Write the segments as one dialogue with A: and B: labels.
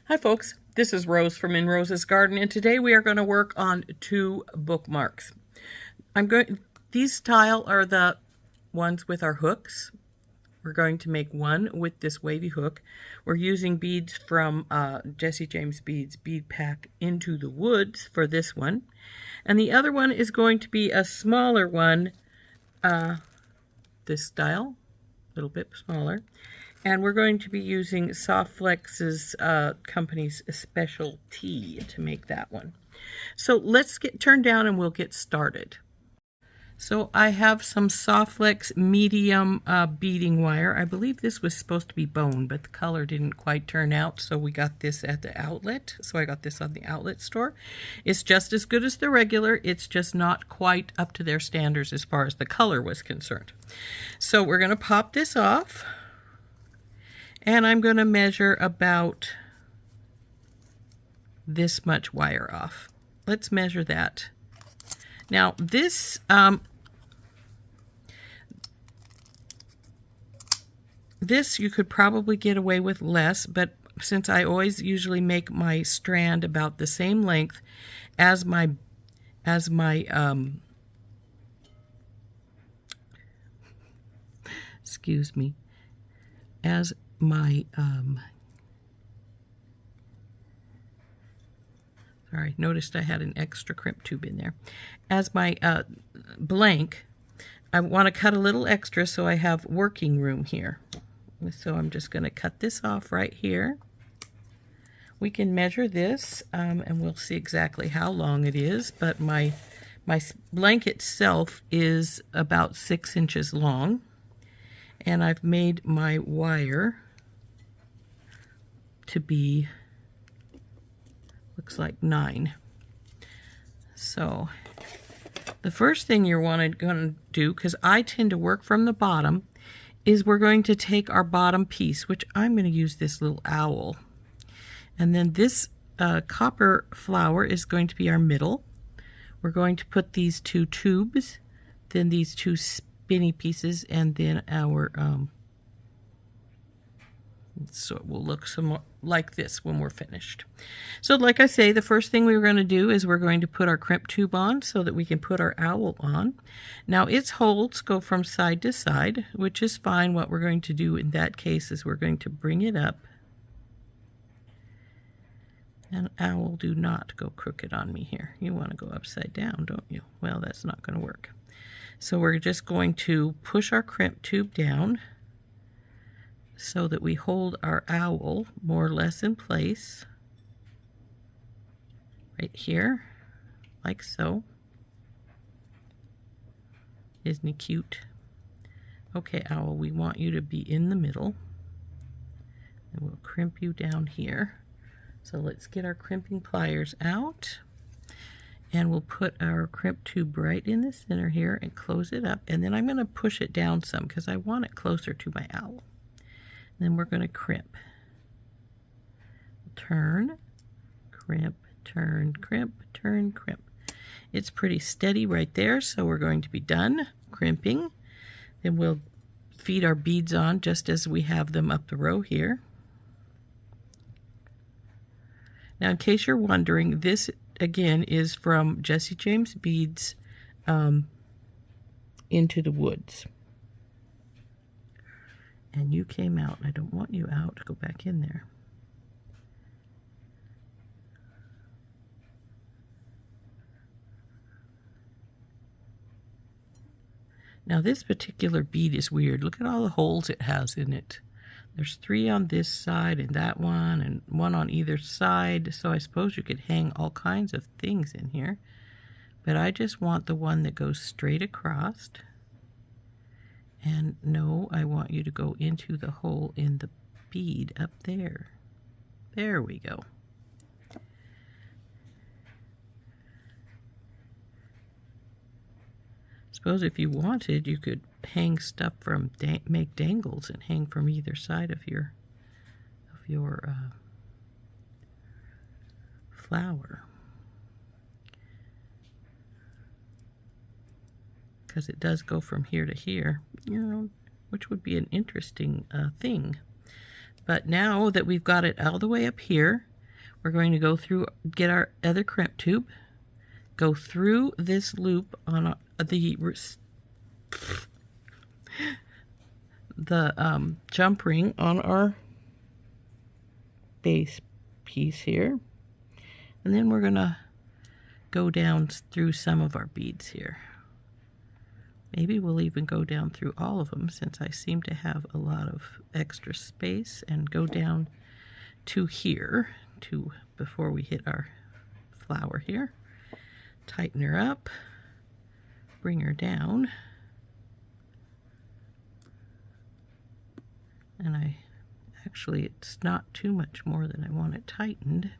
A: Hi folks, this is Rose from In Rose's Garden, and today we are going to work on 2 bookmarks. These tile are the ones with our hooks. We're going to make one with this wavy hook. We're using beads from Jessie James Beads Bead Pack Into the Woods for this one. And the other one is going to be a smaller one, this style, a little bit smaller. And we're going to be using SoftFlex's company's specialty to make that one. So let's get turned down and we'll get started. So I have some SoftFlex medium beading wire. I believe this was supposed to be bone, but the color didn't quite turn out, so we got this at the outlet. So I got this on the outlet store. It's just as good as the regular. It's just not quite up to their standards as far as the color was concerned. So we're going to pop this off. And I'm going to measure about this much wire off. Let's measure that. Now this you could probably get away with less, but since I always usually make my strand about the same length as my excuse me, as my sorry, noticed I had an extra crimp tube in there. As my blank, I want to cut a little extra so I have working room here. So I'm just going to cut this off right here. We can measure this and we'll see exactly how long it is, but my blank itself is about 6 inches long, and I've made my wire to be, looks like 9. So the first thing you're going to do, because I tend to work from the bottom, is we're going to take our bottom piece, which I'm going to use this little owl, and then this copper flower is going to be our middle. We're going to put these 2 tubes, then these 2 spinny pieces, and then our so it will look somewhat like this when we're finished. So like I say, the first thing we're going to do is we're going to put our crimp tube on so that we can put our owl on. Now its holes go from side to side, which is fine. What we're going to do in that case is we're going to bring it up. And owl, do not go crooked on me here. You want to go upside down, don't you? Well, that's not going to work. So we're just going to push our crimp tube down so that we hold our owl more or less in place right here, like so. Isn't he cute? Okay, owl, we want you to be in the middle, and we'll crimp you down here. So let's get our crimping pliers out, and we'll put our crimp tube right in the center here and close it up, and then I'm going to push it down some because I want it closer to my owl. Then we're going to crimp. Turn, crimp, turn, crimp, turn, crimp. It's pretty steady right there, so we're going to be done crimping. Then we'll feed our beads on just as we have them up the row here. Now, in case you're wondering, this again is from Jessie James Beads Into the Woods. And you came out. I don't want you out. Go back in there. Now this particular bead is weird. Look at all the holes it has in it. There's 3 on this side and that one, and 1 on either side. So I suppose you could hang all kinds of things in here. But I just want the one that goes straight across. And no, I want you to go into the hole in the bead up there. There we go. Suppose if you wanted, you could hang stuff from, make dangles and hang from either side of your flower. Because it does go from here to here, you know, which would be an interesting thing. But now that we've got it all the way up here, we're going to go through, get our other crimp tube, go through this loop on the jump ring on our base piece here, and then we're gonna go down through some of our beads here. Maybe we'll even go down through all of them, since I seem to have a lot of extra space, and go down to here before we hit our flower here. Tighten her up, bring her down, and actually it's not too much more than I want it tightened,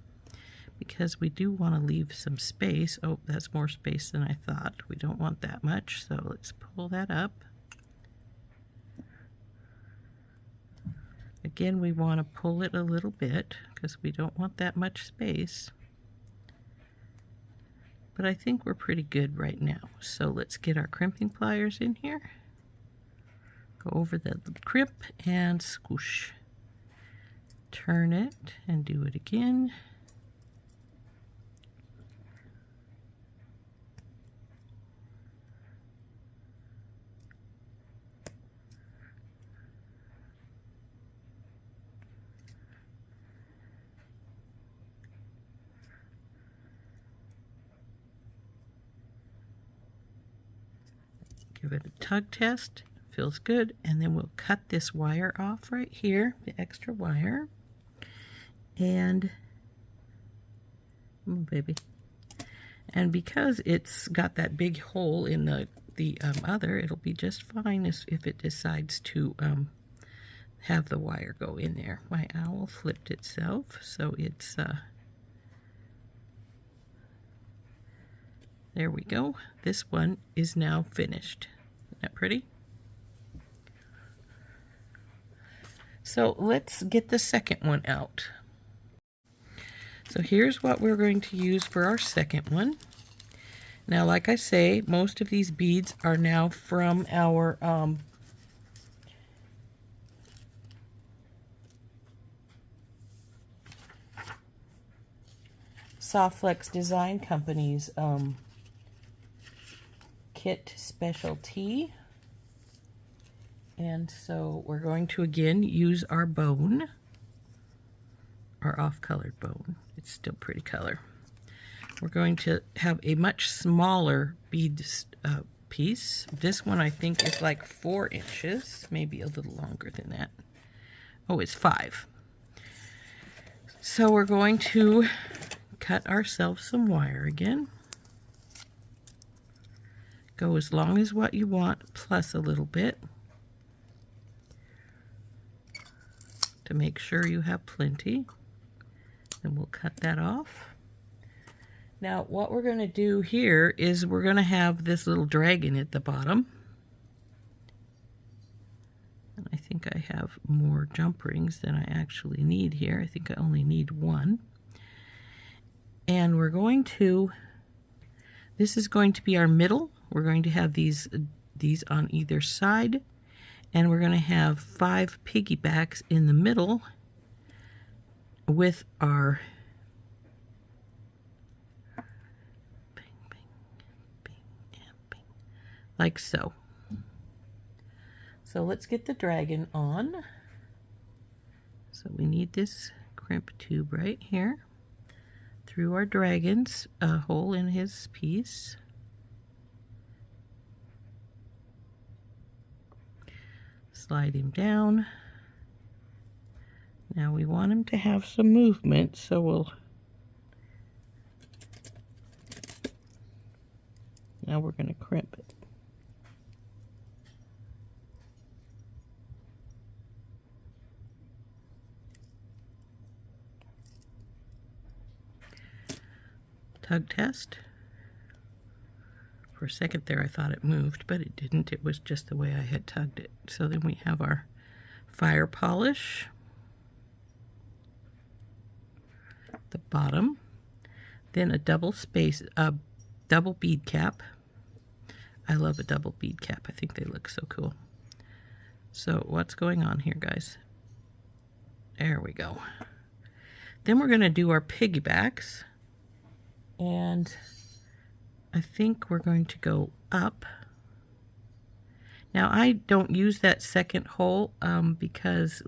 A: because we do want to leave some space. Oh, that's more space than I thought. We don't want that much, so let's pull that up. Again, we want to pull it a little bit because we don't want that much space. But I think we're pretty good right now. So let's get our crimping pliers in here. Go over the crimp and squish. Turn it and do it again. Give it a tug test, feels good, and then we'll cut this wire off right here, the extra wire, and oh baby, and because it's got that big hole in the other, it'll be just fine if it decides to have the wire go in there. My owl flipped itself, so it's there we go. This one is now finished. Isn't that pretty? So let's get the second one out. So here's what we're going to use for our second one. Now, like I say, most of these beads are now from our SoftFlex Design Company's kit specialty, and so we're going to again use our bone, our off-colored bone. It's still pretty color. We're going to have a much smaller bead piece. This one I think is like 4 inches, maybe a little longer than that. Oh, it's 5. So we're going to cut ourselves some wire again. Go as long as what you want, plus a little bit, to make sure you have plenty. And we'll cut that off. Now what we're going to do here is we're going to have this little dragon at the bottom. And I think I have more jump rings than I actually need here. I think I only need 1. And we're going to, this is going to be our middle. We're going to have these on either side, and we're going to have 5 piggybacks in the middle with our bing, bing, bing, and bing, like so. So let's get the dragon on. So we need this crimp tube right here through our dragon's hole in his piece. Slide him down. Now we want him to have some movement, so now we're going to crimp it. Tug test. For a second there I thought it moved, but it didn't. It was just the way I had tugged it. So then we have our fire polish, the bottom, then a double bead cap. I love a double bead cap. I think they look so cool. So what's going on here, guys? There we go. Then we're going to do our piggybacks. And I think we're going to go up. Now I don't use that second hole because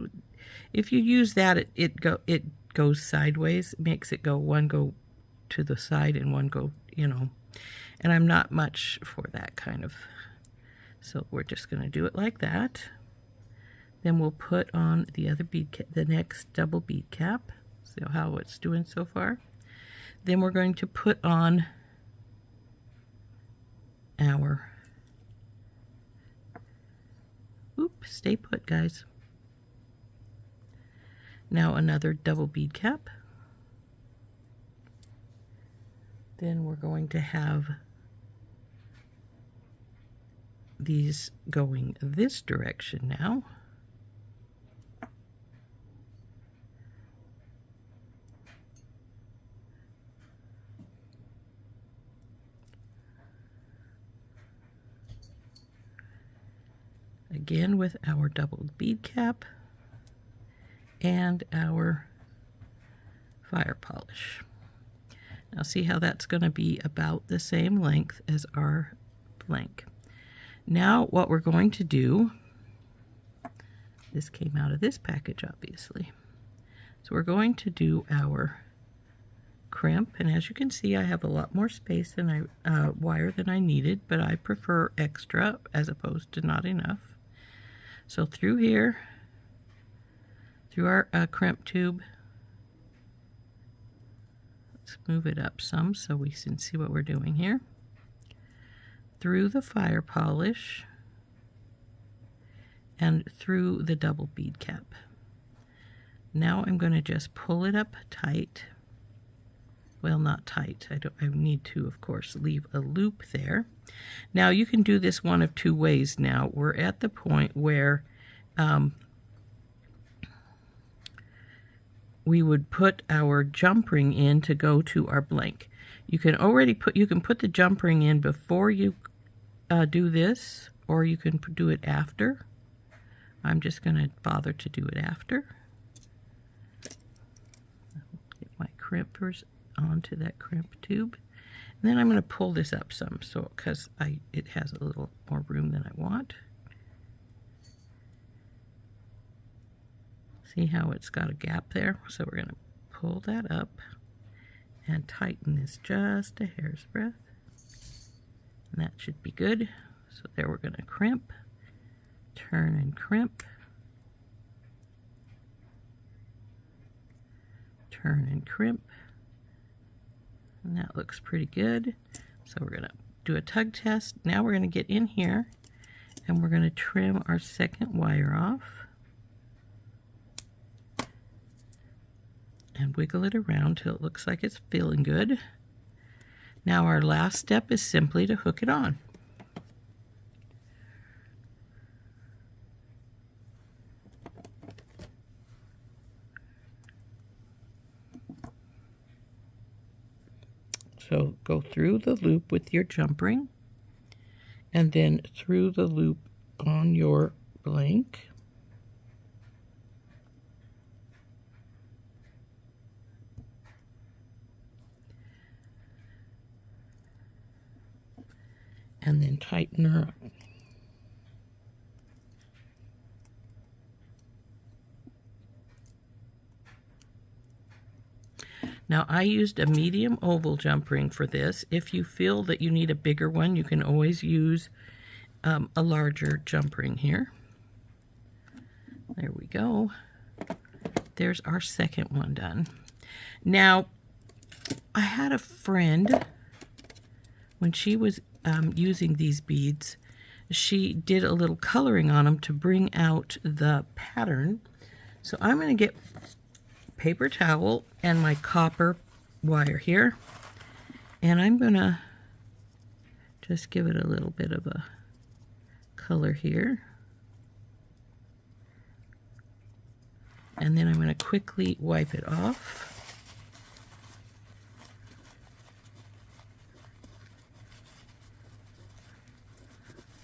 A: if you use that, it goes sideways. It makes it go one go to the side and one go, you know. And I'm not much for that kind of. So we're just going to do it like that. Then we'll put on the other bead cap, the next double bead cap. See how it's doing so far. Then we're going to put on our, stay put, guys. Now another double bead cap. Then we're going to have these going this direction now. Again with our double bead cap and our fire polish. Now see how that's going to be about the same length as our blank. Now what we're going to do, this came out of this package obviously, so we're going to do our crimp, and as you can see I have a lot more space than wire than I needed, but I prefer extra as opposed to not enough. So through here, through our crimp tube, let's move it up some so we can see what we're doing here. Through the fire polish and through the double bead cap. Now I'm going to just pull it up tight. Well, not tight. I need to, of course, leave a loop there. Now you can do this one of two ways now. We're at the point where we would put our jump ring in to go to our blank. You can put the jump ring in before you do this, or you can do it after. I'm just going to bother to do it after. Get my crimpers onto that crimp tube, and then I'm going to pull this up some, so because it has a little more room than I want. See how it's got a gap there? So we're going to pull that up and tighten this just a hair's breadth, and that should be good. So there we're going to crimp, turn and crimp, turn and crimp. And that looks pretty good. So we're going to do a tug test. Now we're going to get in here and we're going to trim our second wire off and wiggle it around till it looks like it's feeling good. Now our last step is simply to hook it on. So go through the loop with your jump ring and then through the loop on your blank. And then tighten her up. Now I used a medium oval jump ring for this. If you feel that you need a bigger one, you can always use a larger jump ring here. There we go. There's our second one done. Now, I had a friend, when she was using these beads, she did a little coloring on them to bring out the pattern. So I'm going to get paper towel and my copper wire here, and I'm going to just give it a little bit of a color here, and then I'm going to quickly wipe it off.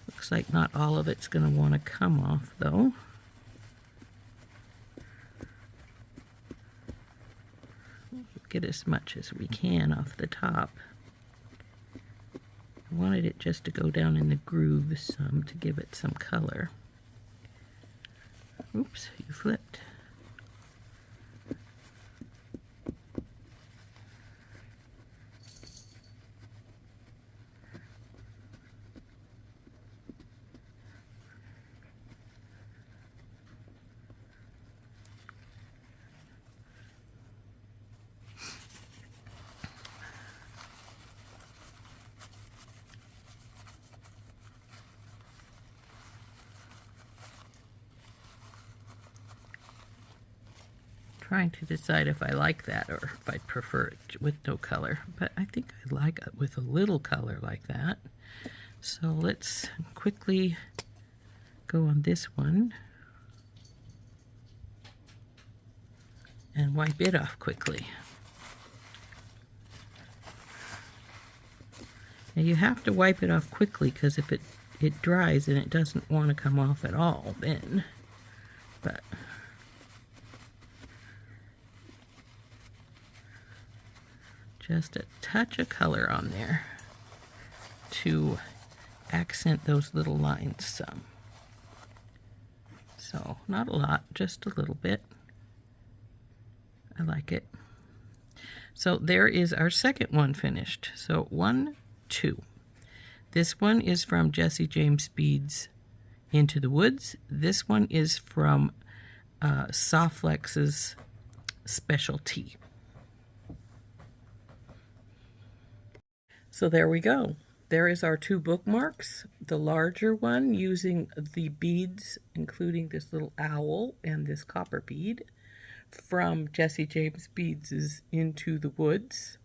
A: Looks like not all of it's going to want to come off though. get as much as we can off the top. I wanted it just to go down in the groove some to give it some color. Oops, you flipped. Trying to decide if I like that or if I prefer it with no color, but I think I like it with a little color like that. So let's quickly go on this one and wipe it off quickly. Now you have to wipe it off quickly because if it dries and it doesn't want to come off at all then, but just a touch of color on there to accent those little lines some. So not a lot, just a little bit. I like it. So there is our second one finished. So 1, 2. This one is from Jesse James Beads Into the Woods. This one is from SoftFlex's Special Tea. So there we go. There is our 2 bookmarks. The larger one using the beads, including this little owl and this copper bead, from Jesse James Beads' Into the Woods.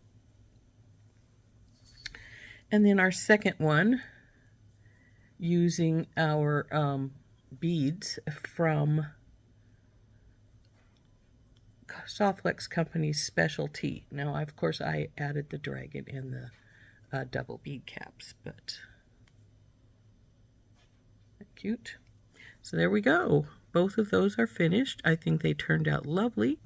A: And then our second one using our beads from SoftFlex Company's Special Tea. Now, of course, I added the dragon and the double bead caps, but cute. So there we go. Both of those are finished. I think they turned out lovely.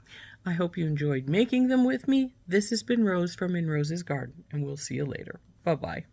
A: I hope you enjoyed making them with me. This has been Rose from In Rose's Garden, and we'll see you later. Bye-bye.